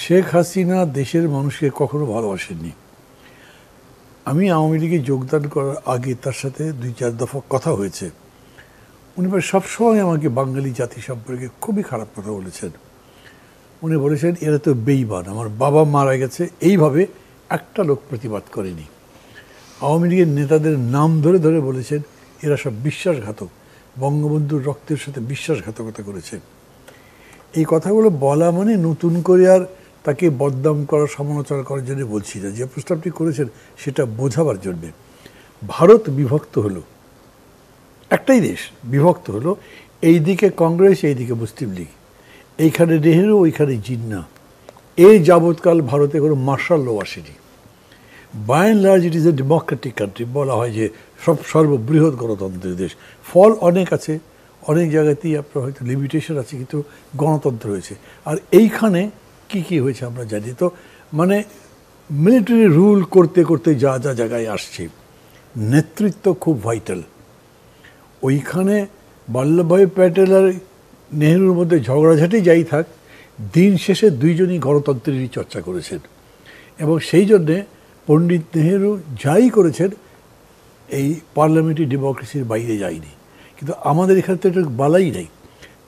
শেখ হাসিনা দেশের মানুষকে কখনো ভালোবাসেননি। আমি আওয়ামী লীগে যোগদান করার আগে তার সাথে ২-৪ দফা কথা হয়েছে। উনি সবসময় আমাকে বাঙালি জাতি সম্পর্কে খুবই খারাপ কথা বলেছেন। উনি বলেছেন এরা তো বেঈমান, আমার বাবা মারা গেছে, এইভাবে একটা লোক প্রতিবাদ করেনি। আওয়ামী লীগের নেতাদের নাম ধরে ধরে বলেছেন এরা সব বিশ্বাসঘাতক, বঙ্গবন্ধুর রক্তের সাথে বিশ্বাসঘাতকতা করেছে। এই কথাগুলো বলা মানে নতুন করে আর তাকে বদনাম করার, সমালোচনা করার জন্য বলছি না। যে প্রস্তাবটি করেছেন সেটা বোঝাবার জন্যে। ভারত বিভক্ত হলো, একটাই দেশ বিভক্ত হলো, এই দিকে কংগ্রেস, এই দিকে মুসলিম লীগ, এইখানে নেহেরু, ওইখানে জিন্না। এই যাবৎকাল ভারতে কোনো মার্শাল ল আসেনি। By and large it is a democratic country. বলা হয় যে সর্ববৃহৎ গণতন্ত্রের দেশ। ফল অনেক আছে, অনেক জায়গাতেই আপনার হয়তো লিমিটেশন আছে, কিন্তু গণতন্ত্র হয়েছে। আর এইখানে কি কি হয়েছে আমরা জানি। তো মানে মিলিটারি রুল করতে করতে যা যা জায়গায় আসছে, নেতৃত্ব খুব ভাইটাল। ওইখানে বল্লভভাই প্যাটেল আর নেহরুর মধ্যে ঝগড়াঝাটি যাই থাক, দিন শেষে দুইজনই গণতন্ত্রেরই চর্চা করেছেন। এবং সেই জন্যে পণ্ডিত নেহেরু যাই করেছেন এই পার্লামেন্টারি ডেমোক্রেসির বাইরে যায়নি। কিন্তু আমাদের এখানে তো এটা বালাই নেই।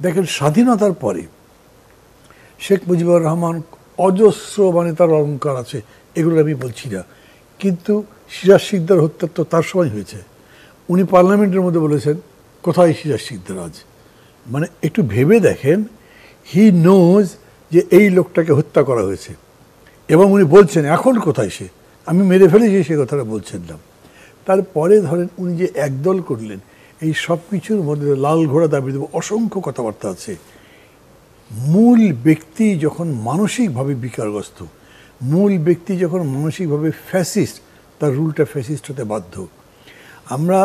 দেখেন, স্বাধীনতার পরে শেখ মুজিবুর রহমান অজস্র, মানে তার অলঙ্কার আছে, এগুলো আমি বলছি না, কিন্তু সিরাজ শিকদার হত্যা তো তার সময় হয়েছে। উনি পার্লামেন্টের মধ্যে বলেছেন কোথায় সিরাজ শিকদার আজ। মানে একটু ভেবে দেখেন, হি নোজ যে এই লোকটাকে হত্যা করা হয়েছে, এবং উনি বলছেন এখন কোথায় সে, আমি মেরে ফেলেছি, সে কথাটা বলছেন না। তারপরে ধরেন উনি যে একদল করলেন, এই সব কিছুর মধ্যে লাল ঘোড়া দাবি দেব, অসংখ্য কথাবার্তা আছে। মূল ব্যক্তি যখন মানসিকভাবে বিকারগ্রস্ত, মূল ব্যক্তি যখন মানসিকভাবে ফ্যাসিস্ট, তার রুলটা ফ্যাসিস্ট হতে বাধ্য। আমরা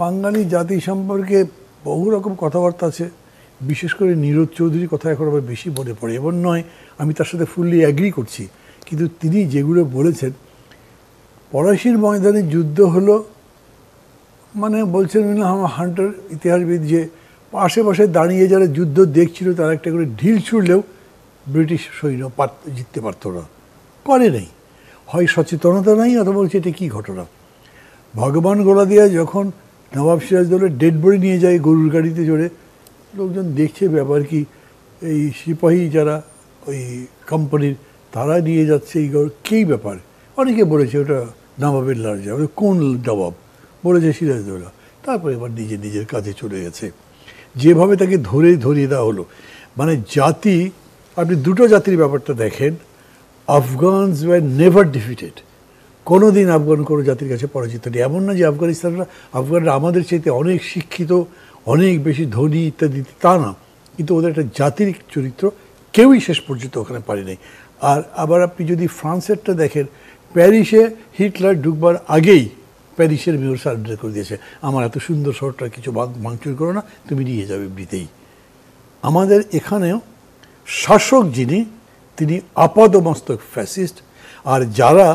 বাঙালি জাতি সম্পর্কে বহু রকম কথাবার্তা আছে, বিশেষ করে নীরজ চৌধুরীর কথা এখন আবার বেশি মনে পড়ে। এমন নয় আমি তার সাথে ফুললি অ্যাগ্রি করছি, কিন্তু তিনি যেগুলো বলেছেন, পলাশির ময়দানে যুদ্ধ হলো, মানে বলছেন হান্টার ইতিহাসবিদ, যে আশেপাশে দাঁড়িয়ে যারা যুদ্ধ দেখছিল তারা একটা করে ঢিল ছুড়লেও ব্রিটিশ সৈন্য জিততে পারত না, করে নেই। হয় সচেতনতা নাই, অথবা বলছে এটা কী ঘটনা। ভগবান গোলাদিয়া যখন নবাব সিরাজদৌলের ডেড বডি নিয়ে যায় গরুর গাড়িতে চড়ে, লোকজন দেখছে ব্যাপার কি, এই সিপাহী যারা ওই কোম্পানির তারা নিয়ে যাচ্ছে এই কী ব্যাপার। অনেকে বলেছে ওটা নবাবের লার্জা, কোন নবাব, বলেছে সিরাজদৌল্লা। তারপরে এবার নিজের কাজে চলে গেছে। যেভাবে তাকে ধরিয়ে দেওয়া হলো, মানে জাতি, আপনি দুটো জাতির ব্যাপারটা দেখেন। আফগানস ওয়ার নেভার ডিফিটেড। কোনো দিন আফগান কোনো জাতির কাছে পরাজিত নেই। এমন না যে আফগানরা আমাদের চাইতে অনেক শিক্ষিত, অনেক বেশি ধনী ইত্যাদি, তা না, কিন্তু ওদের একটা জাতির চরিত্র কেউই শেষ পর্যন্ত ওখানে পারে নাই। আর আবার আপনি যদি ফ্রান্সেরটা দেখেন, প্যারিসে হিটলার ঢুকবার আগেই প্যারিসের মেয়র সারেন্ডার করে দিয়েছে, আমার এত সুন্দর শহরটা কিছু ভাঙচুর করো না, তুমি নিয়ে যাবে এমনিতেই। আমাদের এখানেও শাসক যিনি, তিনি আপাদমস্তক ফ্যাসিস্ট, আর যারা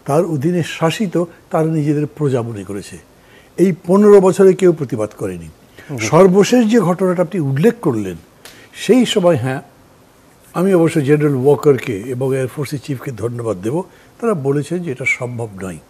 তার অধীনে শাসিত তারা নিজেদের প্রজা মনে করেছে। এই 15 বছরে কেউ প্রতিবাদ করেনি। সর্বশেষ যে ঘটনাটা আপনি উল্লেখ করলেন, সেই সময়, হ্যাঁ, আমি অবশ্য জেনারেল ওয়াকারকে এবং এয়ারফোর্সের চিফকে ধন্যবাদ দেব, তারা বলেছেন যে এটা সম্ভব নয়।